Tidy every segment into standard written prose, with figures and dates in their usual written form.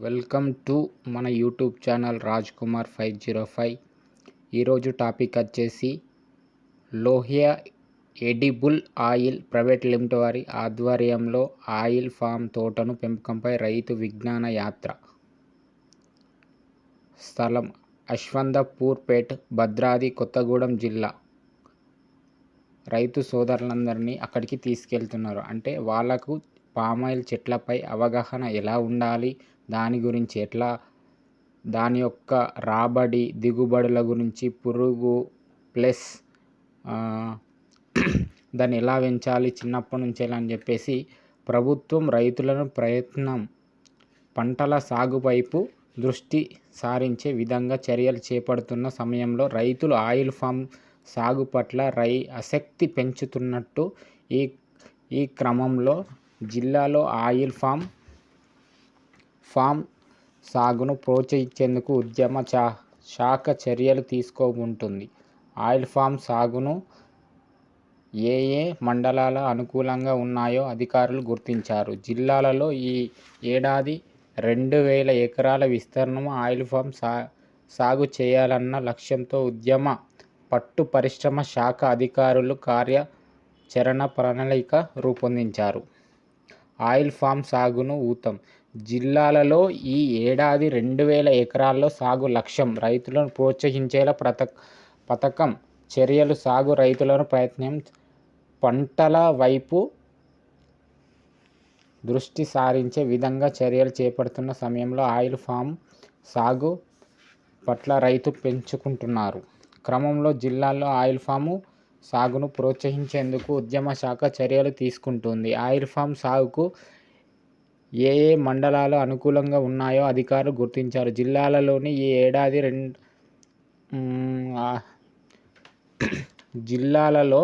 Welcome to మన YouTube channel Raj Kumar 505. ఈరోజు topic వచ్చేసి Lohia edible oil private limited వారి ఆధ్వర్యంలో ఆయిల్ ఫామ్ తోటను పెంపకంపై రైతు విజ్ఞాన యాత్ర. స్థలం యశ్వంతపూర్పేట్, భద్రాద్రి కొత్తగూడెం జిల్లా. రైతు సోదరులందరినీ అక్కడికి తీసుకెళ్తున్నారు. అంటే వాళ్ళకు పామాయిల్ చెట్లపై అవగాహన ఎలా ఉండాలి, దాని గురించి ఎట్లా, దాని యొక్క రాబడి దిగుబడుల గురించి, పురుగు ప్లస్ దాన్ని ఎలా పెంచాలి చిన్నప్పటి నుంచి ఎలా అని చెప్పేసి ప్రభుత్వం రైతులను ప్రయత్నం పంటల సాగు వైపు దృష్టి సారించే విధంగా చర్యలు చేపడుతున్న సమయంలో రైతులు ఆయిల్ ఫామ్ సాగు పట్ల ఆసక్తి పెంచుతున్నట్టు ఈ క్రమంలో జిల్లాలో ఆయిల్ ఫామ్ సాగును ప్రోత్సహించేందుకు ఉద్యమ శాఖ చర్యలు తీసుకుంటుంది. ఆయిల్ ఫామ్ సాగును ఏ మండలాలు అనుకూలంగా ఉన్నాయో అధికారులు గుర్తించారు. జిల్లాలలో ఈ ఏడాది 2000 ఎకరాల విస్తీర్ణంలో ఆయిల్ ఫామ్ సాగు చేయాలన్న లక్ష్యంతో ఉద్యమ పట్టు పరిశ్రమ శాఖ అధికారులు కార్యాచరణ ప్రణాళిక రూపొందించారు. ఆయిల్ ఫామ్ సాగును ఊతం. జిల్లాలలో ఈ ఏడాది 2000 ఎకరాల్లో సాగు లక్ష్యం. రైతులను ప్రోత్సహించేలా పథకం చర్యలు. సాగు రైతులను ప్రయత్నం పంటల వైపు దృష్టి సారించే విధంగా చర్యలు చేపడుతున్న సమయంలో ఆయిల్ ఫామ్ సాగు పట్ల రైతు పెంచుకుంటున్నారు క్రమంలో జిల్లాలో ఆయిల్ ఫామ్ సాగును ప్రోత్సహించేందుకు ఉద్యమ శాఖ చర్యలు తీసుకుంటుంది. ఆయిల్ ఫామ్ సాగుకు ఏ మండలాలు అనుకూలంగా ఉన్నాయో అధికారులు గుర్తించారు. జిల్లాలలోని ఈ ఏడాది జిల్లాలలో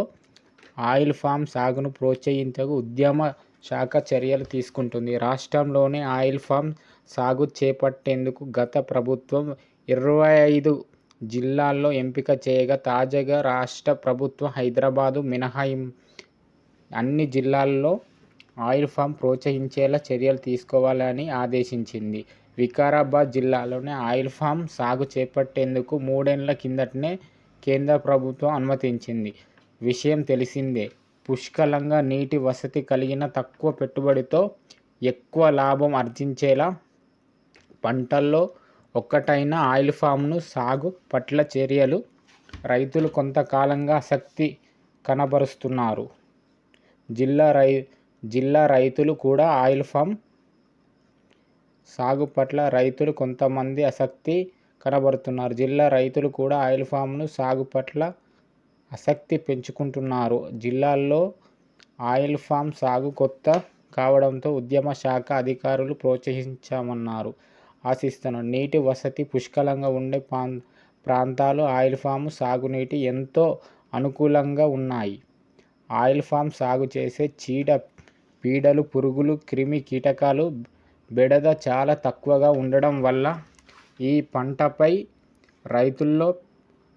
ఆయిల్ ఫామ్ సాగును ప్రోత్సహించేందుకు ఉద్యమ శాఖ చర్యలు తీసుకుంటుంది. రాష్ట్రంలోని ఆయిల్ ఫామ్ సాగు చేపట్టేందుకు గత ప్రభుత్వం 25 జిల్లాల్లో ఎంపిక చేయగా, తాజాగా రాష్ట్ర ప్రభుత్వం హైదరాబాద్ మినహా అన్ని జిల్లాల్లో ఆయిల్ ఫామ్ ప్రోత్సహించేలా చర్యలు తీసుకోవాలని ఆదేశించింది. వికారాబాద్ జిల్లాలోనే ఆయిల్ ఫామ్ సాగు చేపట్టేందుకు 3 ఏళ్ల కిందటనే కేంద్ర ప్రభుత్వం అనుమతించింది. విషయం తెలిసిందే. పుష్కలంగా నీటి వసతి కలిగిన, తక్కువ పెట్టుబడితో ఎక్కువ లాభం ఆర్జించేలా పంటల్లో ఒక్కటైన ఆయిల్ ఫామ్ సాగు పట్ల చర్యలు రైతులు కొంతకాలంగా ఆసక్తి కనబరుస్తున్నారు. జిల్లా రైతులు కూడా ఆయిల్ ఫామ్ సాగు పట్ల కొంతమంది ఆసక్తి కనబరుతున్నారు. జిల్లా రైతులు కూడా ఆయిల్ ఫామ్ సాగు పట్ల ఆసక్తి పెంచుకుంటున్నారు. జిల్లాల్లో ఆయిల్ ఫామ్ సాగు కొత్త కావడంతో ఉద్యమ శాఖ అధికారులు ప్రోత్సహించామన్నారు. ఆశిస్తున్నారు. నీటి వసతి పుష్కలంగా ఉండే ప్రాంతాలు ఆయిల్ ఫామ్ సాగునీటి ఎంతో అనుకూలంగా ఉన్నాయి. ఆయిల్ ఫామ్ సాగు చేసే చీడ పీడలు, పురుగులు, క్రిమి కీటకాలు బెడద చాలా తక్కువగా ఉండడం వల్ల ఈ పంటపై రైతుల్లో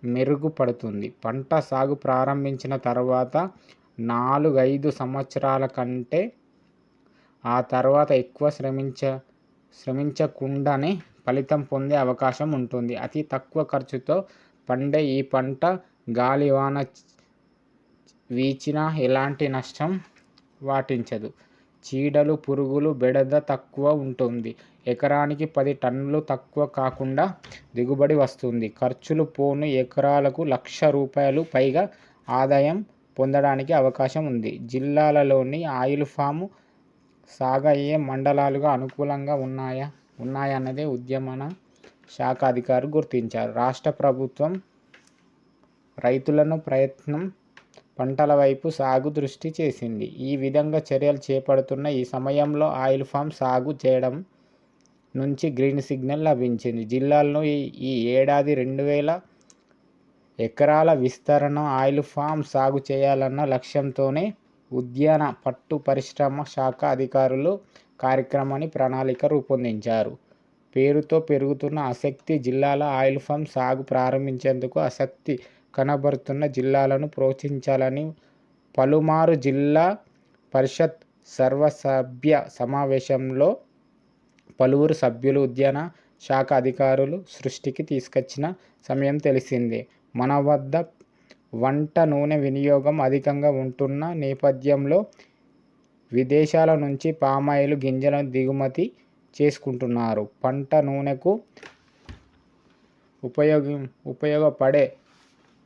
మెరుగుపడుతుంది. పంట సాగు ప్రారంభించిన తర్వాత 4-5 సంవత్సరాల కంటే ఆ తర్వాత ఎక్కువ శ్రమించకుండానే ఫలితం పొందే అవకాశం ఉంటుంది. అతి తక్కువ ఖర్చుతో పండే ఈ పంట గాలి వాన వీచినా ఎలాంటి నష్టం వాటించదు. చీడలు, పురుగులు బెడద తక్కువ ఉంటుంది. ఎకరానికి 10 టన్నులు తక్కువ కాకుండా దిగుబడి వస్తుంది. ఖర్చులు పోను ఎకరాలకు ₹1,00,000 పైగా ఆదాయం పొందడానికి అవకాశం ఉంది. జిల్లాలలోని ఆయిల్ ఫామ్ సాగు ఏ మండలాలు అనుకూలంగా ఉన్నాయన్నదే ఉద్యమ శాఖ అధికారులు గుర్తించారు. రాష్ట్ర ప్రభుత్వం రైతులను ప్రయత్నం పంటల వైపు సాగు దృష్టి చేసింది. ఈ విధంగా చర్యలు చేపడుతున్న ఈ సమయంలో ఆయిల్ ఫామ్ సాగు చేయడం నుంచి గ్రీన్ సిగ్నల్ లభించింది. జిల్లాలో ఈ ఏడాది 2000 ఎకరాల విస్తరణ ఆయిల్ ఫామ్ సాగు చేయాలన్న లక్ష్యంతోనే ఉద్యాన పట్టు పరిశ్రమ శాఖ అధికారులు కార్యక్రమాన్ని ప్రణాళిక రూపొందించారు. పేరుతో పెరుగుతున్న ఆసక్తి. జిల్లాలో ఆయిల్ ఫామ్ సాగు ప్రారంభించేందుకు ఆసక్తి కనబరుతున్న జిల్లాలను ప్రోత్సహించాలని పలుమారు జిల్లా పరిషత్ సర్వసభ్య సమావేశంలో పలువురు సభ్యులు ఉద్యాన శాఖ అధికారులు సృష్టికి తీసుకొచ్చిన సమయం తెలిసిందే. మన వద్ద వంట నూనె వినియోగం అధికంగా ఉంటున్న నేపథ్యంలో విదేశాల నుంచి పామాయిల్ గింజలను దిగుమతి చేసుకుంటున్నారు. పంట నూనెకు ఉపయోగపడే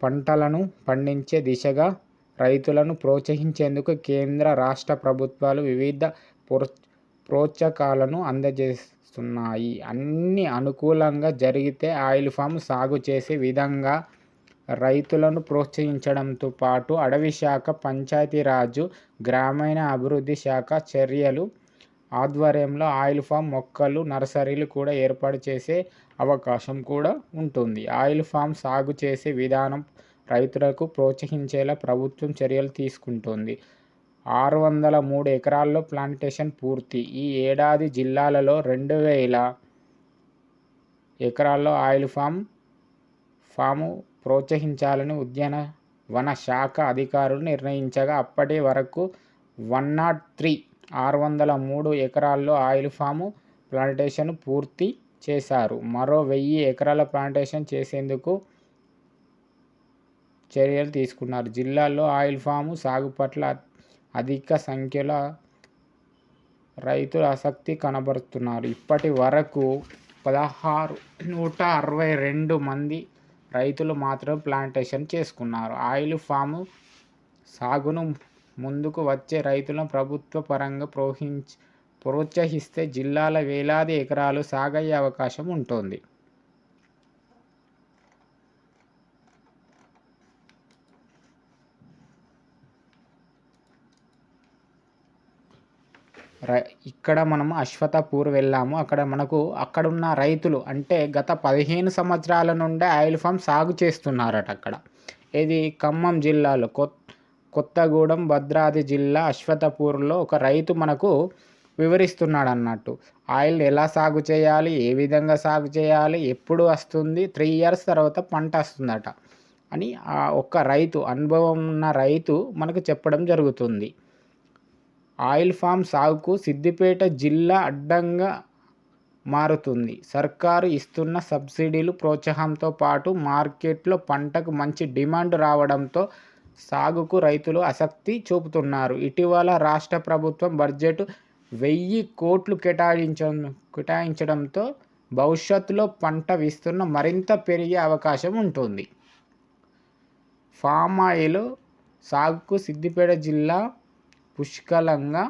పంటలను పండించే దిశగా రైతులను ప్రోత్సహించేందుకు కేంద్ర, రాష్ట్ర ప్రభుత్వాలు వివిధ ప్రోత్సాహకాలను అందజేస్తున్నాయి. అన్నీ అనుకూలంగా జరిగితే ఆయిల్ పామ్ సాగు చేసే విధంగా రైతులను ప్రోత్సహించడంతో పాటు అటవీ శాఖ, పంచాయతీరాజు, గ్రామీణ అభివృద్ధి శాఖ చర్యలు ఆధ్వర్యంలో ఆయిల్ పామ్ మొక్కలు నర్సరీలు కూడా ఏర్పాటు చేసే అవకాశం కూడా ఉంటుంది. ఆయిల్ పామ్ సాగు చేసే విధానం రైతులకు ప్రోత్సహించేలా ప్రభుత్వం చర్యలు తీసుకుంటోంది. 603 ఎకరాల్లో ప్లాంటేషన్ పూర్తి. ఈ ఏడాది జిల్లాలలో 2000 ఎకరాల్లో ఆయిల్ పామ్ ప్రోత్సహించాలని ఉద్యానవన శాఖ అధికారులు నిర్ణయించగా అప్పటి వరకు 603 ఎకరాల్లో ఆయిల్ పామ్ ప్లాంటేషన్ పూర్తి చేశారు. మరో 1000 ఎకరాల ప్లాంటేషన్ చేసేందుకు చర్యలు తీసుకున్నారు. జిల్లాలో ఆయిల్ పామ్ సాగు పట్ల అధిక సంఖ్యలో రైతులు ఆసక్తి కనబరుస్తున్నారు. ఇప్పటి వరకు 162 మంది రైతులు మాత్రం ప్లాంటేషన్ చేసుకున్నారు. ఆయిల్ పామ్ సాగును ముందుకు వచ్చే రైతులను ప్రభుత్వ పరంగా ప్రోత్సహిస్తే జిల్లాలో వేలాది ఎకరాలు సాగయ్యే అవకాశం ఉంటుంది. ఇక్కడ మనం అశ్వత్థపూర్ వెళ్ళాము. అక్కడున్న రైతులు అంటే గత 15 సంవత్సరాల నుండే ఆయిల్ పామ్ సాగు చేస్తున్నారట. అక్కడ ఇది ఖమ్మం జిల్లాలో కొత్తగూడెం, భద్రాద్రి జిల్లా అశ్వత్థపూర్లో ఒక రైతు మనకు వివరిస్తున్నాడు అన్నట్టు. ఆయిల్ ఎలా సాగు చేయాలి, ఏ విధంగా సాగు చేయాలి, ఎప్పుడు వస్తుంది, 3 years తర్వాత పంట వస్తుందట అని ఒక రైతు, అనుభవం ఉన్న రైతు మనకు చెప్పడం జరుగుతుంది. ఆయిల్ పామ్ సాగుకు సిద్దిపేట జిల్లా అడ్డంగా మారుతుంది. సర్కారు ఇస్తున్న సబ్సిడీలు, ప్రోత్సాహంతో పాటు మార్కెట్లో పంటకు మంచి డిమాండ్ రావడంతో సాగుకు రైతులు ఆసక్తి చూపుతున్నారు. ఇటీవల రాష్ట్ర ప్రభుత్వం బడ్జెట్ 1000 కోట్లు కేటాయించడంతో భవిష్యత్తులో పంట విస్తీర్ణం మరింత పెరిగే అవకాశం ఉంటుంది. పామాయిల్ సాగుకు సిద్దిపేట జిల్లా పుష్కలంగా.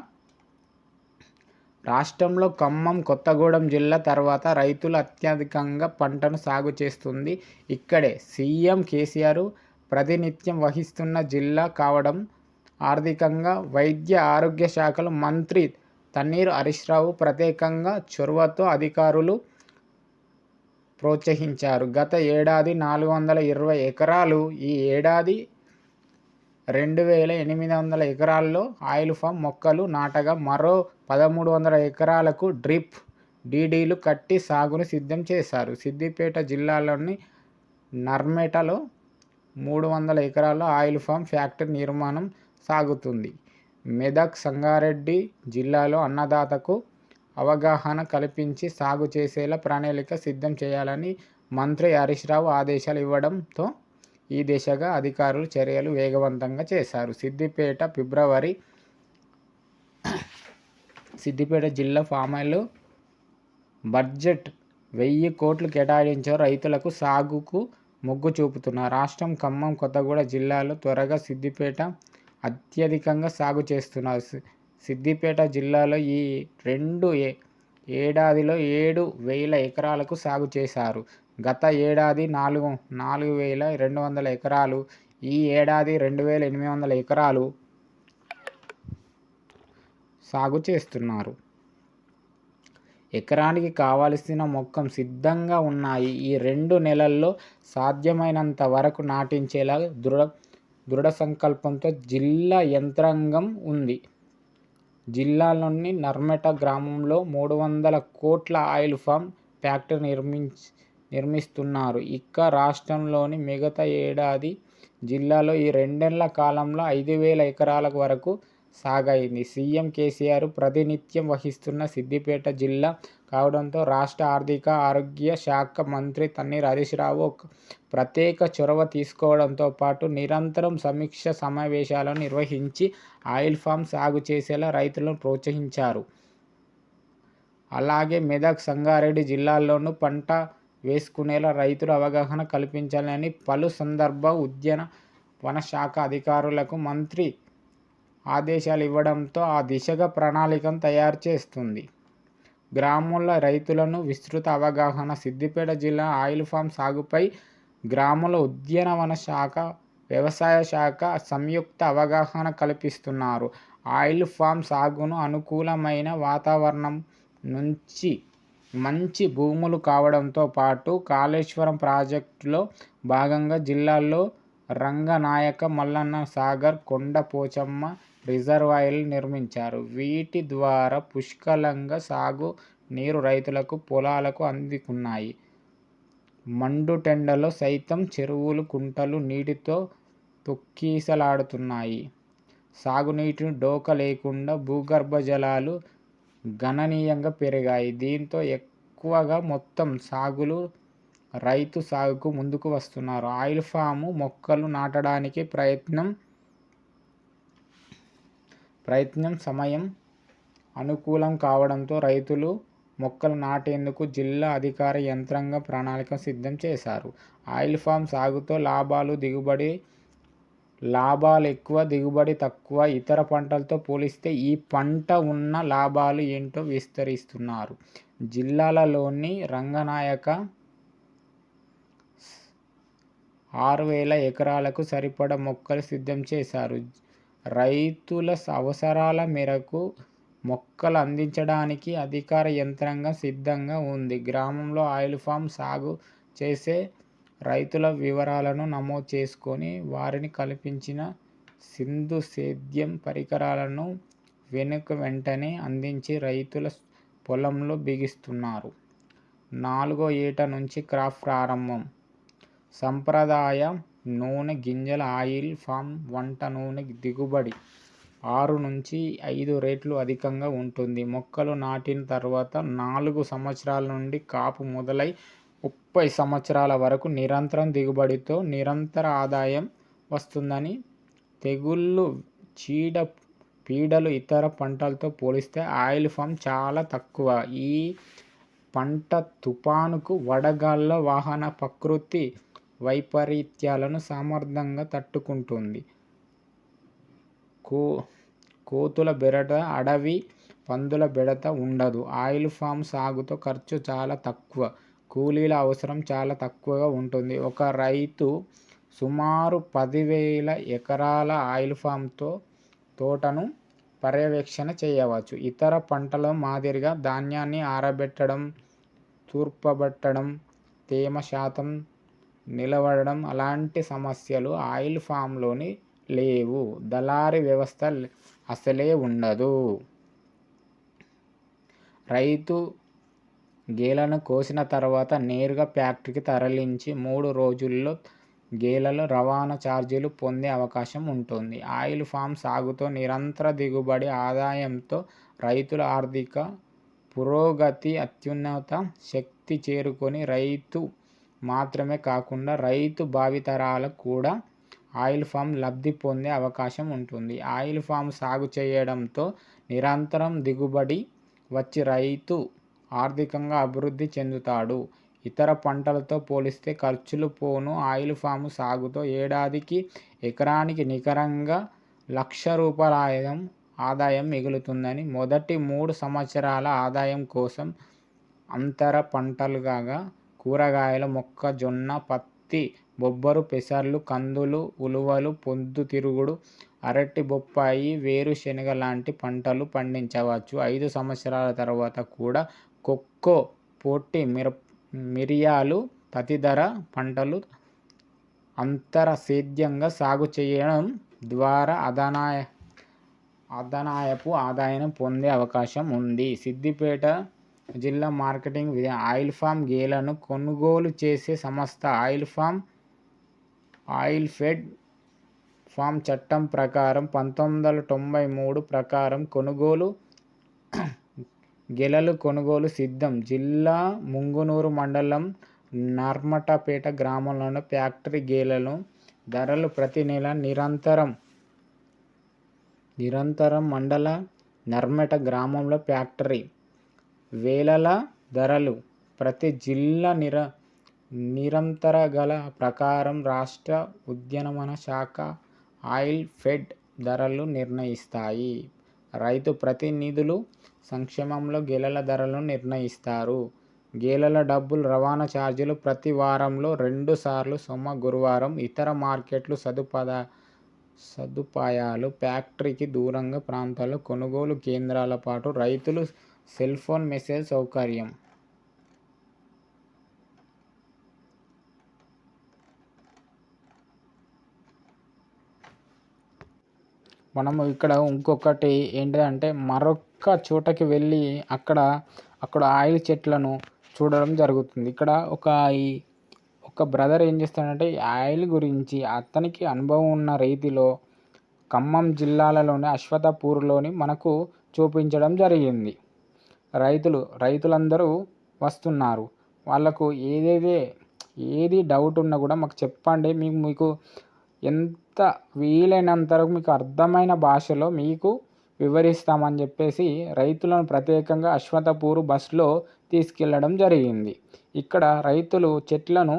రాష్ట్రంలో ఖమ్మం, కొత్తగూడెం జిల్లా తర్వాత రైతులు అత్యధికంగా పంటను సాగు చేస్తుంది ఇక్కడే. సీఎం కేసీఆర్ ప్రాతినిధ్యం వహిస్తున్న జిల్లా కావడం, ఆర్థికంగా వైద్య ఆరోగ్య శాఖల మంత్రి తన్నీరు హరీశ్ రావు ప్రత్యేకంగా చొరవతో అధికారులు ప్రోత్సహించారు. గత ఏడాది 420 ఎకరాలు, ఈ ఏడాది 2800 ఎకరాల్లో ఆయిల్ పామ్ మొక్కలు నాటగా మరో 1300 ఎకరాలకు డ్రిప్ డీడీలు కట్టి సాగును సిద్ధం చేశారు. సిద్దిపేట జిల్లాలోని నర్మెటలో 300 ఎకరాల్లో ఆయిల్ పామ్ ఫ్యాక్టరీ నిర్మాణం సాగుతుంది. మెదక్, సంగారెడ్డి జిల్లాలో అన్నదాతకు అవగాహన కల్పించి సాగు చేసేలా ప్రణాళిక సిద్ధం చేయాలని మంత్రి హరీశ్ రావు ఆదేశాలు ఇవ్వడంతో ఈ దిశగా అధికారులు చర్యలు వేగవంతంగా చేశారు. సిద్దిపేట జిల్లా పామాయిల్ బడ్జెట్ 1000 కోట్లు కేటాయించారు. రైతులకు సాగుకు మొగ్గు చూపుతున్నారు. రాష్ట్రం ఖమ్మం, కొత్తగూడెం జిల్లాలో త్వరగా సిద్దిపేట అత్యధికంగా సాగు చేస్తున్నారు. సిద్దిపేట జిల్లాలో ఈ 2 ఏడాదిలో 7000 ఎకరాలకు సాగు చేశారు. గత ఏడాది 4200 ఎకరాలు, ఈ ఏడాది 2800 ఎకరాలు సాగు చేస్తున్నారు. ఎకరానికి కావలసిన మొక్కలు సిద్ధంగా ఉన్నాయి. ఈ 2 నెలల్లో సాధ్యమైనంత వరకు నాటించేలా దృఢ సంకల్పంతో జిల్లా యంత్రాంగం ఉంది. జిల్లాలోని నర్మెట గ్రామంలో 300 కోట్ల ఆయిల్ పామ్ ఫ్యాక్టరీ నిర్మిస్తున్నారు. ఇక రాష్ట్రంలోని మిగతా ఏడాది జిల్లాలో ఈ 2 నెలల కాలంలో 5000 ఎకరాల వరకు సాగైంది. సీఎం కేసీఆర్ ప్రాతినిధ్యం వహిస్తున్న సిద్దిపేట జిల్లా కావడంతో రాష్ట్ర ఆర్థిక, ఆరోగ్య శాఖ మంత్రి తన్నీర్ హరీశ్ రావు ప్రత్యేక చొరవ తీసుకోవడంతో పాటు నిరంతరం సమీక్ష సమావేశాలను నిర్వహించి ఆయిల్ ఫామ్ సాగు చేసేలా రైతులను ప్రోత్సహించారు. అలాగే మెదక్, సంగారెడ్డి జిల్లాల్లోనూ పంట వేసుకునేలా రైతులు అవగాహన కల్పించాలని పలు ఉద్యానవన శాఖ అధికారులకు మంత్రి ఆదేశాలు ఇవ్వడంతో ఆ దిశగా ప్రణాళికను తయారు చేస్తుంది. గ్రామాల్లో రైతులను విస్తృత అవగాహన. సిద్దిపేట జిల్లా ఆయిల్ ఫామ్ సాగుపై గ్రామాల్లో ఉద్యానవన శాఖ, వ్యవసాయ శాఖ సంయుక్త అవగాహన కల్పిస్తున్నారు. ఆయిల్ ఫామ్ సాగును అనుకూలమైన వాతావరణం, మంచి భూములు కావడంతో పాటు కాళేశ్వరం ప్రాజెక్టులో భాగంగా జిల్లాలో రంగనాయక, మల్లన్న సాగర్, కొండ పోచమ్మ రిజర్వాయర్లు నిర్మించారు. వీటి ద్వారా పుష్కలంగా సాగు నీరు రైతులకు, పొలాలకు అందుకున్నాయి. మండుటెండలో సైతం చెరువులు, కుంటలు నీటితో తొక్కిసలాడుతున్నాయి. సాగునీటికి డోకా లేకుండా భూగర్భ జలాలు గణనీయంగా పెరిగాయి. దీంతో ఎక్కువగా మొత్తం రైతు సాగుకు ముందుకు వస్తున్నారు. ఆయిల్ ఫామ్ మొక్కలు నాటడానికి సమయం అనుకూలం కావడంతో రైతులు మొక్కలు నాటేందుకు జిల్లా అధికార యంత్రాంగం ప్రణాళిక సిద్ధం చేశారు. ఆయిల్ ఫామ్ సాగుతో లాభాలు ఎక్కువ, దిగుబడి తక్కువ. ఇతర పంటలతో పోలిస్తే ఈ పంట ఉన్న లాభాలు ఏంటో విస్తరిస్తున్నారు. జిల్లాలోని రంగనాయక 6,000 ఎకరాలకు సరిపడా మొక్కలు సిద్ధం చేశారు. రైతుల అవసరాల మేరకు మొక్కలు అందించడానికి అధికార యంత్రాంగం సిద్ధంగా ఉంది. గ్రామంలో ఆయిల్ ఫామ్ సాగు చేసే రైతుల వివరాలను నమోదు చేసుకొని వారికి కల్పించిన బిందు సేద్యం పరికరాలను వెంటనే అందించి రైతుల పొలంలో బిగిస్తున్నారు. 4వ ఏట నుంచి క్రాప్ ప్రారంభం. సంప్రదాయ నూనె గింజల ఆయిల్ ఫామ్ వంట నూనె దిగుబడి 6 నుంచి 5 రెట్లు అధికంగా ఉంటుంది. మొక్కలు నాటిన తర్వాత 4 సంవత్సరాల నుండి కాపు మొదలై 30 సంవత్సరాల వరకు నిరంతర దిగుబడితో నిరంతర ఆదాయం వస్తుందని, తెగుళ్ళు, చీడ పీడలు ఇతర పంటలతో పోలిస్తే ఆయిల్ ఫామ్ చాలా తక్కువ. ఈ పంట తుఫానుకు, వడగాళ్ల, వాహన ప్రకృతి వైపరీత్యాలను సమర్థంగా తట్టుకుంటుంది. కోతుల బెడద, అడవి పందుల బెడద ఉండదు. ఆయిల్ ఫామ్ సాగుతో ఖర్చు చాలా తక్కువ, కూలీల అవసరం చాలా తక్కువగా ఉంటుంది. ఒక రైతు సుమారు 10,000 ఎకరాల ఆయిల్ ఫామ్ తోటను పర్యవేక్షణ చేయవచ్చు. ఇతర పంటల మాదిరిగా ధాన్యాన్ని ఆరబెట్టడం, తూర్పారబెట్టడం, తేమ శాతం నిలవడం అలాంటి సమస్యలు ఆయిల్ ఫామ్లో లేవు. దళారీ వ్యవస్థ అసలే ఉండదు. రైతు గేలను కోసిన తర్వాత నేరుగా ఫ్యాక్టరీకి తరలించి 3 రోజుల్లో గేలెల రవాణా ఛార్జీలు పొందే అవకాశం ఉంటుంది. ఆయిల్ ఫామ్ సాగుతో నిరంతర దిగుబడి, ఆదాయంతో రైతుల ఆర్థిక పురోగతి అత్యున్నత శక్తి చేరుకొని రైతు మాత్రమే కాకుండా రైతు భావితరాలకు కూడా ఆయిల్ ఫామ్ లబ్ధి పొందే అవకాశం ఉంటుంది. ఆయిల్ ఫామ్ సాగు చేయడంతో నిరంతరం దిగుబడి వచ్చి రైతు ఆర్థికంగా అభివృద్ధి చెందుతాడు. ఇతర పంటలతో పోలిస్తే ఖర్చులు పోను ఆయిల్ ఫామ్ సాగుతో ఏడాదికి ఎకరానికి నికరంగా ₹1,00,000 ఆదాయం మిగులుతుందని, మొదటి 3 సంవత్సరాల ఆదాయం కోసం అంతర పంటలుగా కూరగాయలు, మొక్కజొన్న, పత్తి, బొబ్బరు, పెసలు, కందులు, ఉలవలు, పొద్దుతిరుగుడు, అరటి, బొప్పాయి, వేరుశెనగ లాంటి పంటలు పండించవచ్చు. 5 సంవత్సరాల తర్వాత కూడా కోకో, పొట్టి మిరియాలు తదితర పంటలు అంతర సేద్యంగా సాగు చేయడం ద్వారా అదనపు ఆదాయం పొందే అవకాశం ఉంది. సిద్దిపేట జిల్లా మార్కెటింగ్ ఆయిల్ ఫామ్ గేలను కొనుగోలు చేసే సంస్థ ఆయిల్ ఫెడ్ ఫామ్ చట్టం ప్రకారం 1993 ప్రకారం కొనుగోలు గెలలు కొనుగోలు సిద్ధం. జిల్లా ముంగునూరు మండలం నర్మటపేట గ్రామంలోని ఫ్యాక్టరీ గేలెలు ధరలు ప్రతి నెల నిరంతరం మండల నర్మట గ్రామంలో ఫ్యాక్టరీ వేలల ధరలు ప్రతి జిల్లా నిరంతర గల ప్రకారం రాష్ట్ర ఉద్యానవన శాఖ ఆయిల్ ఫెడ్ ధరలు నిర్ణయిస్తాయి. రైతు ప్రతినిధులు సంక్షేమంలో గేలెల ధరలను నిర్ణయిస్తారు. గేలెల డబ్బులు రవాణా ఛార్జీలు ప్రతి వారంలో 2 సార్లు సోమ గురువారం. ఇతర మార్కెట్లు సదుపాయాలు ఫ్యాక్టరీకి దూరంగా ప్రాంతాల్లో కొనుగోలు కేంద్రాల పాటు రైతులు సెల్ఫోన్ మెసేజ్ సౌకర్యం. మనము ఇక్కడ ఇంకొకటి ఏంటిదంటే మరొక చోటకి వెళ్ళి అక్కడ ఆయిల్ చెట్లను చూడడం జరుగుతుంది. ఇక్కడ ఒక బ్రదర్ ఏం చేస్తాడంటే ఆయిల్ గురించి అతనికి అనుభవం ఉన్న రీతిలో ఖమ్మం జిల్లాలలోని అశ్వథపూర్లోని మనకు చూపించడం జరిగింది. రైతులందరూ వస్తున్నారు. వాళ్ళకు ఏది డౌట్ ఉన్నా కూడా మాకు చెప్పండి, మీకు ఎంత వీలైనంత వరకు మీకు అర్థమైన భాషలో మీకు వివరిస్తామని చెప్పేసి రైతులను ప్రత్యేకంగా అశ్వథపూర్ బస్సులో తీసుకెళ్ళడం జరిగింది. ఇక్కడ రైతులు చెట్లను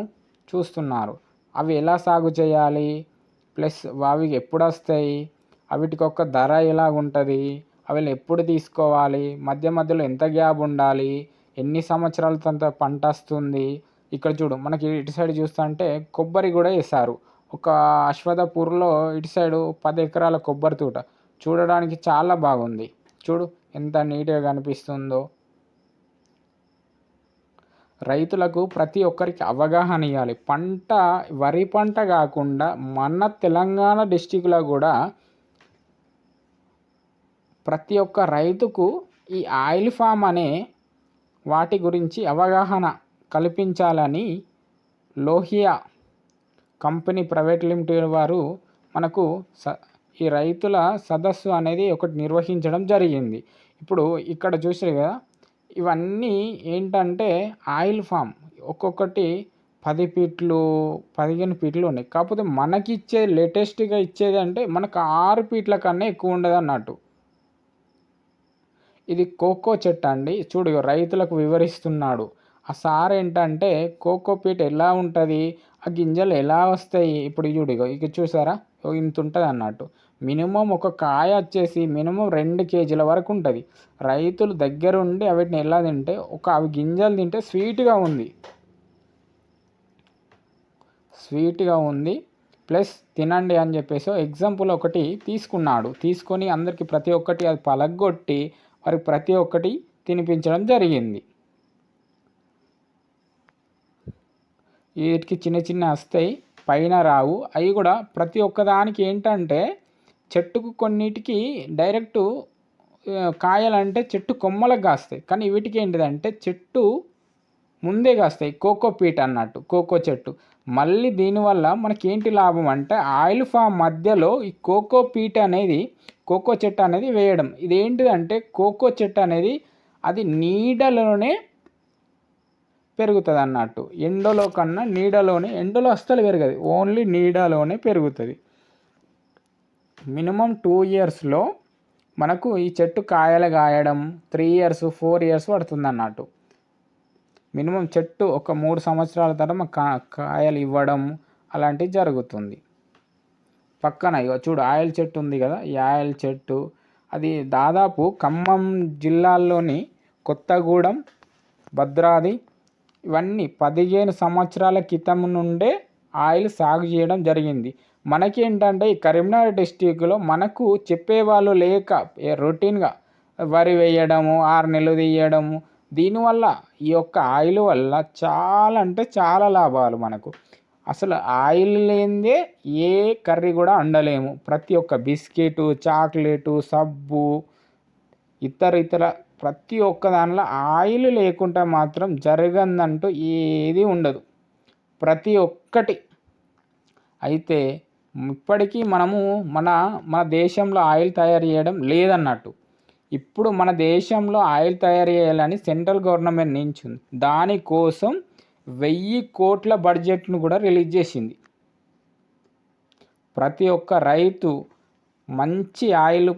చూస్తున్నారు. అవి ఎలా సాగు చేయాలి, ప్లస్ అవి ఎప్పుడు వస్తాయి, వాటికి ఒక ధర ఎలా ఉంటుంది, అవి ఎప్పుడు తీసుకోవాలి, మధ్యలో ఎంత గ్యాప్ ఉండాలి, ఎన్ని సంవత్సరాల తర్వాత పంట వస్తుంది. ఇక్కడ చూడు, మనకి ఇటు సైడ్ చూస్తుంటే కొబ్బరి కూడా వేశారు. ఒక అశ్వథపూర్లో ఇటు సైడు 10 ఎకరాల కొబ్బరి తోట చూడడానికి చాలా బాగుంది. చూడు ఎంత నీట్గా కనిపిస్తుందో. రైతులకు ప్రతి ఒక్కరికి అవగాహన ఇవ్వాలి. వరి పంట కాకుండా మన తెలంగాణ డిస్టిక్లో కూడా ప్రతి ఒక్క రైతుకు ఈ ఆయిల్ ఫామ్ అనే వాటి గురించి అవగాహన కల్పించాలని లోహియా కంపెనీ ప్రైవేట్ లిమిటెడ్ వారు మనకు ఈ రైతుల సదస్సు అనేది ఒకటి నిర్వహించడం జరిగింది. ఇప్పుడు ఇక్కడ చూసారు కదా, ఇవన్నీ ఏంటంటే ఆయిల్ ఫామ్ ఒక్కొక్కటి 10 ఫీట్లు 15 ఫీట్లు ఉన్నాయి. కాకపోతే మనకి లేటెస్ట్గా ఇచ్చేది అంటే మనకు 6 ఫీట్ల కన్నా ఎక్కువ ఉండదు అన్నట్టు. ఇది కోకో చెట్టు అండి. చూడు రైతులకు వివరిస్తున్నాడు. ఆ సార్ ఏంటంటే కోకో పీట్ ఎలా ఉంటుంది, ఆ గింజలు ఎలా వస్తాయి, ఇప్పుడు చూడు ఇక చూసారా ఇంత ఉంటుంది అన్నట్టు. మినిమం ఒక కాయ వచ్చేసి మినిమం 2 కేజీల వరకు ఉంటుంది. రైతులు దగ్గరుండి వాటిని ఎలా తింటే అవి గింజలు తింటే స్వీట్గా ఉంది ప్లస్ తినండి అని చెప్పేసి ఎగ్జాంపుల్ ఒకటి తీసుకొని అందరికీ ప్రతి ఒక్కటి అది పలగొట్టి వారికి ప్రతి ఒక్కటి తినిపించడం జరిగింది. వీటికి చిన్న వస్తాయి, పైన రావు. అవి కూడా ప్రతి ఒక్కదానికి ఏంటంటే చెట్టుకు కొన్నిటికి డైరెక్ట్ కాయాలంటే చెట్టు కొమ్మలకు కాస్తాయి. కానీ వీటికి ఏంటిదంటే చెట్టు ముందే కాస్తాయి. కోకో పీట్ అన్నట్టు కోకో చెట్టు. మళ్ళీ దీనివల్ల మనకేంటి లాభం అంటే ఆయిల్ ఫామ్ మధ్యలో ఈ కోకో చెట్టు అనేది వేయడం. ఇదేంటిదంటే కోకో చెట్టు అనేది అది నీడలోనే పెరుగుతుంది అన్నట్టు. ఎండలో కన్నా ఎండలో అస్సలు పెరగదు, ఓన్లీ నీడలోనే పెరుగుతుంది. మినిమం 2 ఇయర్స్లో మనకు ఈ చెట్టు కాయలు కాయడం 3 ఇయర్స్ 4 ఇయర్స్ పడుతుంది అన్నట్టు. మినిమం చెట్టు ఒక 3 సంవత్సరాల తర్వాత కాయలు ఇవ్వడం అలాంటివి జరుగుతుంది. పక్కన చూడు ఆయిల్ చెట్టు ఉంది కదా, ఈ ఆయిల్ చెట్టు అది దాదాపు ఖమ్మం జిల్లాల్లోని కొత్తగూడెం, భద్రాద్రి ఇవన్నీ 15 సంవత్సరాల క్రితం నుండే ఆయిల్ సాగు చేయడం జరిగింది. మనకేంటంటే ఈ కరీంనగర్ డిస్టిక్లో మనకు చెప్పేవాళ్ళు లేక రొటీన్గా వరి వేయడము, 6 నెలలు తీయడము. దీనివల్ల ఈ యొక్క ఆయిల్ వల్ల చాలా అంటే చాలా లాభాలు మనకు. అసలు ఆయిల్ లేనిదే ఏ కర్రీ కూడా వండలేము. ప్రతి ఒక్క బిస్కెట్, చాక్లెటు, సబ్బు, ఇతర ప్రతి ఒక్క దానిలో ఆయిల్ లేకుండా మాత్రం జరగదంటూ ఏది ఉండదు. ప్రతి ఒక్కటి అయితే ఇప్పటికీ మనము మన దేశంలో ఆయిల్ తయారు చేయడం లేదన్నట్టు. ఇప్పుడు మన దేశంలో ఆయిల్ తయారు చేయాలని సెంట్రల్ గవర్నమెంట్ నించుంది. దానికోసం 1000 కోట్ల బడ్జెట్ను కూడా రిలీజ్ చేసింది. ప్రతి ఒక్క రైతు మంచి ఆయిల్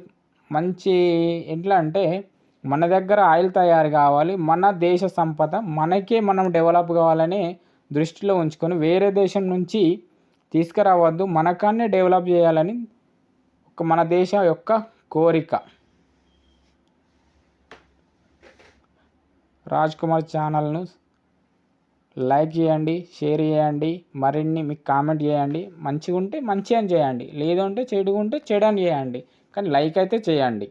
ఎట్లా అంటే మన దగ్గర ఆయిల్ తయారు కావాలి, మన దేశ సంపద మనకే మనం డెవలప్ కావాలని దృష్టిలో ఉంచుకొని వేరే దేశం నుంచి తీసుకురావద్దు, మనకాన్నే డెవలప్ చేయాలని మన దేశ యొక్క కోరిక. రాజ్ కుమార్ ఛానల్ను లైక్ చేయండి, షేర్ చేయండి, మరిన్ని మీకు కామెంట్ చేయండి. మంచిగా ఉంటే మంచిగా చేయండి, లేదంటే చెడుగా ఉంటే చెడని చేయండి, కానీ లైక్ అయితే చేయండి.